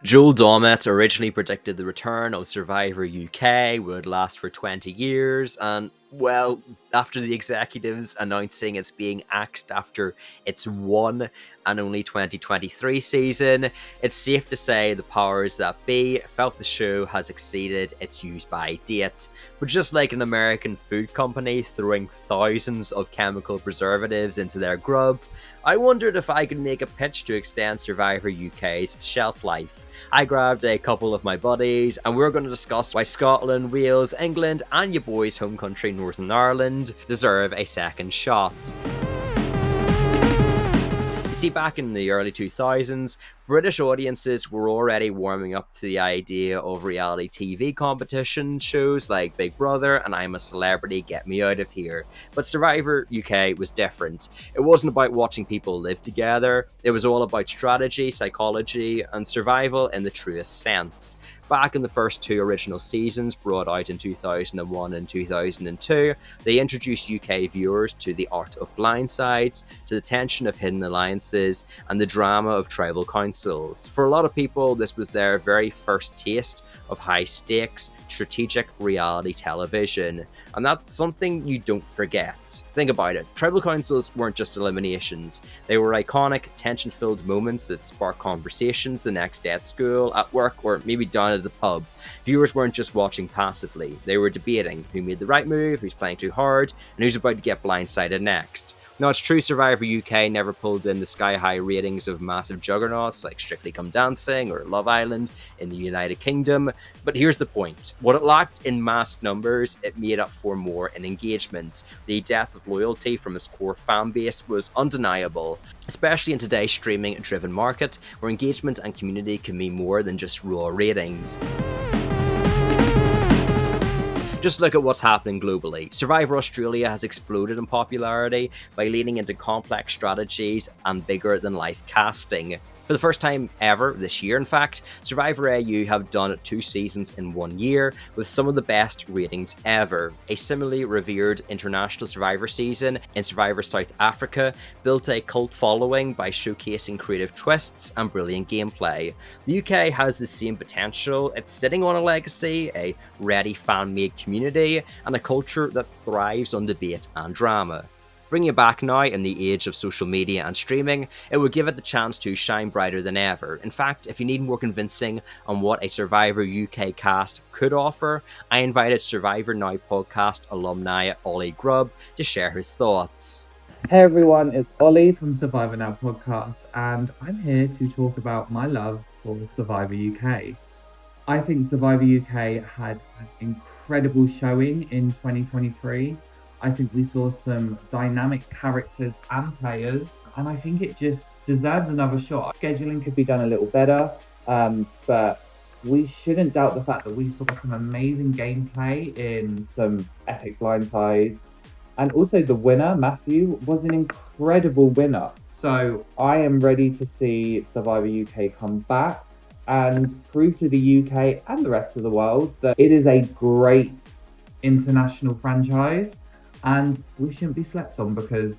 Dommett originally predicted the return of Survivor UK would last for 20 years, and well, after the executives announcing it's being axed after its one and only 2023 season, it's safe to say the powers that be felt the show has exceeded its use-by date. But just like an American food company throwing thousands of chemical preservatives into their grub, I wondered if I could make a pitch to extend Survivor UK's shelf life. I grabbed a couple of my buddies, and we're going to discuss why Scotland, Wales, England, and your boys' home country Northern Ireland deserve a second shot. You see, back in the early 2000s, British audiences were already warming up to the idea of reality TV competition shows like Big Brother and I'm a Celebrity, Get Me Out of Here. But Survivor UK was different. It wasn't about watching people live together, it was all about strategy, psychology, and survival in the truest sense. Back in the first two original seasons, brought out in 2001 and 2002, they introduced UK viewers to the art of blindsides, to the tension of hidden alliances, and the drama of tribal councils. For a lot of people, this was their very first taste of high-stakes, strategic reality television, and that's something you don't forget. Think about it, tribal councils weren't just eliminations, they were iconic, tension-filled moments that sparked conversations the next day at school, at work, or maybe down at the pub. Viewers weren't just watching passively, they were debating who made the right move, who's playing too hard, and who's about to get blindsided next. Now, it's true Survivor UK never pulled in the sky-high ratings of massive juggernauts like Strictly Come Dancing or Love Island in the United Kingdom, but here's the point. What it lacked in mass numbers, it made up for more in engagement. The death of loyalty from its core fan base was undeniable, especially in today's streaming-driven market, where engagement and community can mean more than just raw ratings. Just look at what's happening globally. Survivor Australia has exploded in popularity by leaning into complex strategies and bigger-than-life casting. For the first time ever, this year in fact, Survivor AU have done 2 seasons in 1 year, with some of the best ratings ever. A similarly revered international Survivor season in Survivor South Africa built a cult following by showcasing creative twists and brilliant gameplay. The UK has the same potential. It's sitting on a legacy, a ready fan-made community, and a culture that thrives on debate and drama. Bringing it back now in the age of social media and streaming, it would give it the chance to shine brighter than ever. In fact, if you need more convincing on what a Survivor UK cast could offer, I invited Survivor Now podcast alumni Ollie Grubb to share his thoughts. Hey everyone, it's Ollie from Survivor Now podcast, and I'm here to talk about my love for Survivor UK. I think Survivor UK had an incredible showing in 2023. I think we saw some dynamic characters and players, and I think it just deserves another shot. Scheduling could be done a little better, but we shouldn't doubt the fact that we saw some amazing gameplay in some epic blindsides. And also the winner, Matthew, was an incredible winner. So I am ready to see Survivor UK come back and prove to the UK and the rest of the world that it is a great international franchise. And we shouldn't be slept on because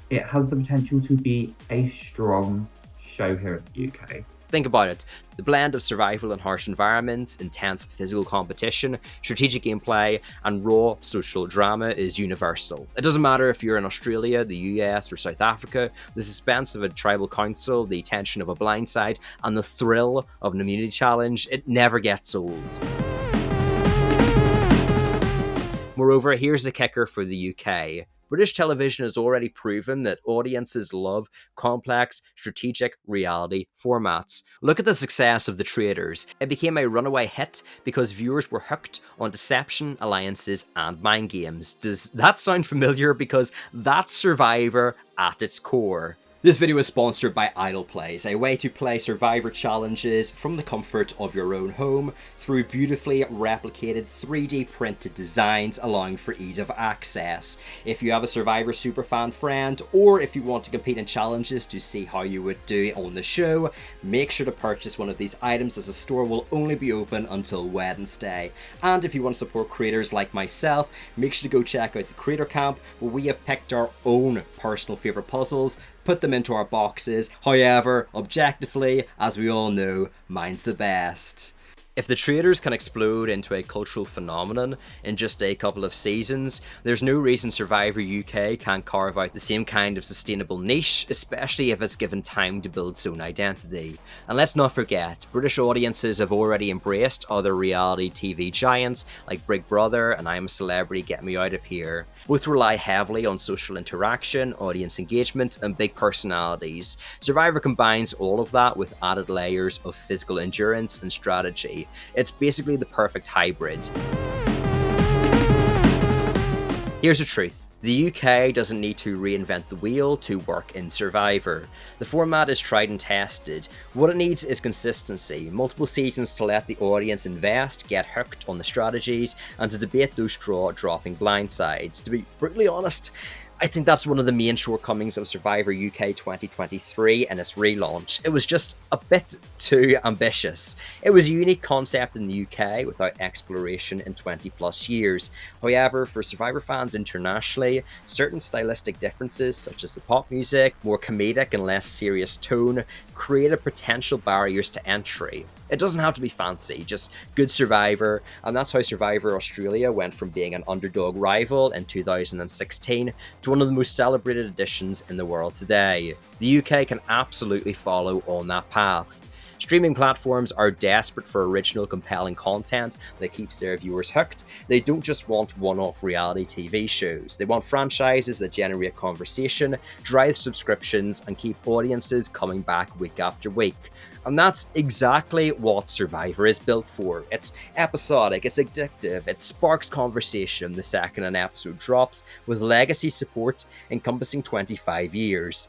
it has the potential to be a strong show here in the UK. Think about it. The blend of survival in harsh environments, intense physical competition, strategic gameplay, and raw social drama is universal. It doesn't matter if you're in Australia, the US, or South Africa, the suspense of a tribal council, the tension of a blindside, and the thrill of an immunity challenge, it never gets old. Moreover, here's the kicker for the UK. British television has already proven that audiences love complex, strategic reality formats. Look at the success of The Traitors. It became a runaway hit because viewers were hooked on deception, alliances, and mind games. Does that sound familiar? Because that's Survivor at its core. This video is sponsored by Idle Plays, a way to play Survivor challenges from the comfort of your own home through beautifully replicated 3D printed designs, allowing for ease of access. If you have a Survivor superfan friend, or if you want to compete in challenges to see how you would do on the show, make sure to purchase one of these items, as the store will only be open until Wednesday. And if you want to support creators like myself, make sure to go check out the Creator Camp, where we have picked our own personal favourite puzzles put them into our boxes. However, objectively, as we all know, mine's the best. If the traitors can explode into a cultural phenomenon in just a couple of seasons, there's no reason Survivor UK can't carve out the same kind of sustainable niche, especially if it's given time to build its own identity. And let's not forget, British audiences have already embraced other reality TV giants like Big Brother and I'm a Celebrity, Get Me Out of Here. Both rely heavily on social interaction, audience engagement, and big personalities. Survivor combines all of that with added layers of physical endurance and strategy. It's basically the perfect hybrid. Here's the truth. The UK doesn't need to reinvent the wheel to work in Survivor. The format is tried and tested. What it needs is consistency, multiple seasons to let the audience invest, get hooked on the strategies, and to debate those straw-dropping blindsides. To be brutally honest, I think that's one of the main shortcomings of Survivor UK 2023 and its relaunch. It was just a bit too ambitious. It was a unique concept in the UK without exploration in 20 plus years. However, for Survivor fans internationally, certain stylistic differences such as the pop music, more comedic and less serious tone, created potential barriers to entry. It doesn't have to be fancy, just good Survivor, and that's how Survivor Australia went from being an underdog rival in 2016 to one of the most celebrated editions in the world today. The UK can absolutely follow on that path. Streaming platforms are desperate for original, compelling content that keeps their viewers hooked. They don't just want one-off reality TV shows. They want franchises that generate conversation, drive subscriptions, and keep audiences coming back week after week. And that's exactly what Survivor is built for. It's episodic, it's addictive, it sparks conversation the second an episode drops, with legacy support encompassing 25 years.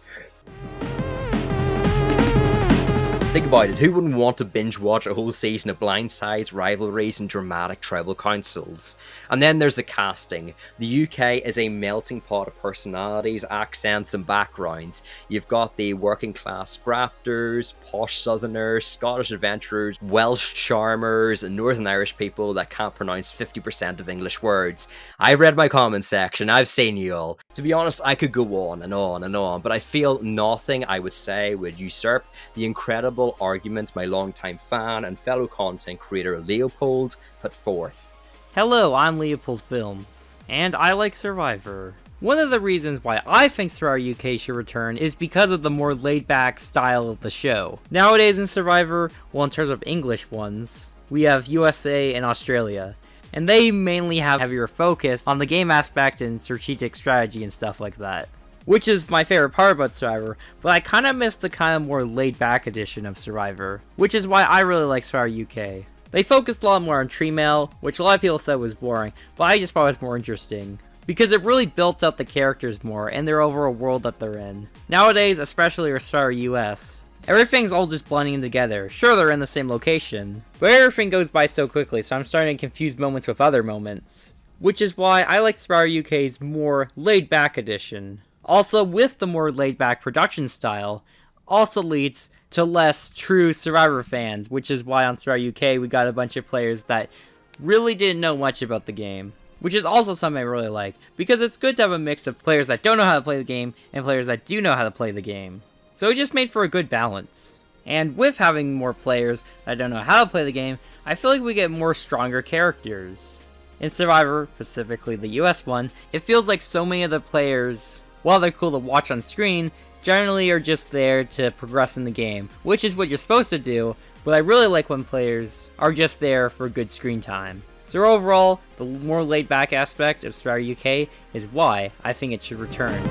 Think about it, who wouldn't want to binge watch a whole season of blindsides, rivalries, and dramatic tribal councils? And then there's the casting. The UK is a melting pot of personalities, accents, and backgrounds. You've got the working class grafters, posh southerners, Scottish adventurers, Welsh charmers, and Northern Irish people that can't pronounce 50% of English words. I've read my comment section, I've seen you all. To be honest, I could go on and on and on, but I feel nothing I would say would usurp the incredible argument my longtime fan and fellow content creator Leopold put forth. Hello, I'm Leopold Films, and I like Survivor. One of the reasons why I think Survivor UK should return is because of the more laid-back style of the show. Nowadays in Survivor, well, in terms of English ones, we have USA and Australia, and they mainly have heavier focus on the game aspect and strategic strategy and stuff like that. Which is my favorite part about Survivor, but I kind of miss the kind of more laid-back edition of Survivor, which is why I really like Survivor UK. They focused a lot more on tree mail, which a lot of people said was boring, but I just thought it was more interesting, because it really built up the characters more and their overall world that they're in. Nowadays, especially with Survivor US, everything's all just blending together. Sure, they're in the same location, but everything goes by so quickly, so I'm starting to confuse moments with other moments. Which is why I like Survivor UK's more laid-back edition. Also, with the more laid-back production style, also leads to less true Survivor fans, which is why on Survivor UK we got a bunch of players that really didn't know much about the game. Which is also something I really like, because it's good to have a mix of players that don't know how to play the game and players that do know how to play the game. So it just made for a good balance. And with having more players that don't know how to play the game, I feel like we get more stronger characters. In Survivor, specifically the US one, it feels like so many of the players, while they're cool to watch on screen, generally are just there to progress in the game, which is what you're supposed to do, but I really like when players are just there for good screen time. So overall, the more laid-back aspect of Survivor UK is why I think it should return.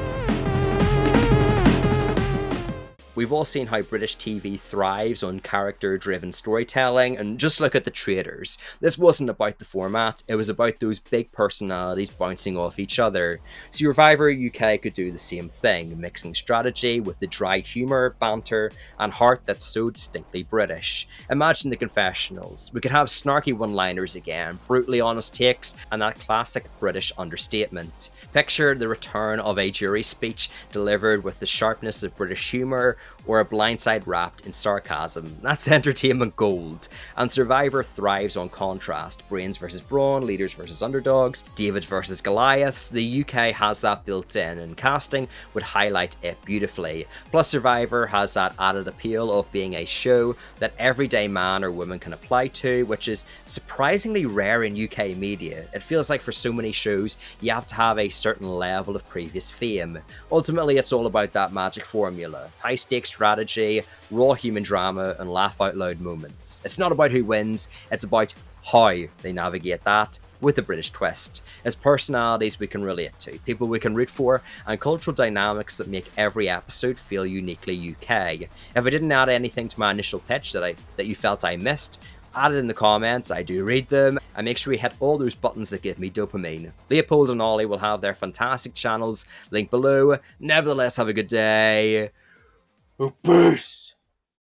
We've all seen how British TV thrives on character-driven storytelling, and just look at the traitors. This wasn't about the format, it was about those big personalities bouncing off each other. Survivor UK could do the same thing, mixing strategy with the dry humour, banter, and heart that's so distinctly British. Imagine the confessionals. We could have snarky one-liners again, brutally honest takes, and that classic British understatement. Picture the return of a jury speech delivered with the sharpness of British humour, or a blindside wrapped in sarcasm. That's entertainment gold. And Survivor thrives on contrast. Brains versus brawn, leaders versus underdogs, David versus Goliaths. The UK has that built in, and casting would highlight it beautifully. Plus Survivor has that added appeal of being a show that everyday man or woman can apply to, which is surprisingly rare in UK media. It feels like for so many shows, you have to have a certain level of previous fame. Ultimately, it's all about that magic formula. High stakes strategy, raw human drama, and laugh out loud moments. It's not about who wins, it's about how they navigate that with a British twist. It's personalities we can relate to, people we can root for, and cultural dynamics that make every episode feel uniquely UK. If I didn't add anything to my initial pitch that you felt I missed, add it in the comments, I do read them, and make sure you hit all those buttons that give me dopamine. Leopold and Ollie will have their fantastic channels linked below. Nevertheless, have a good day. Peace!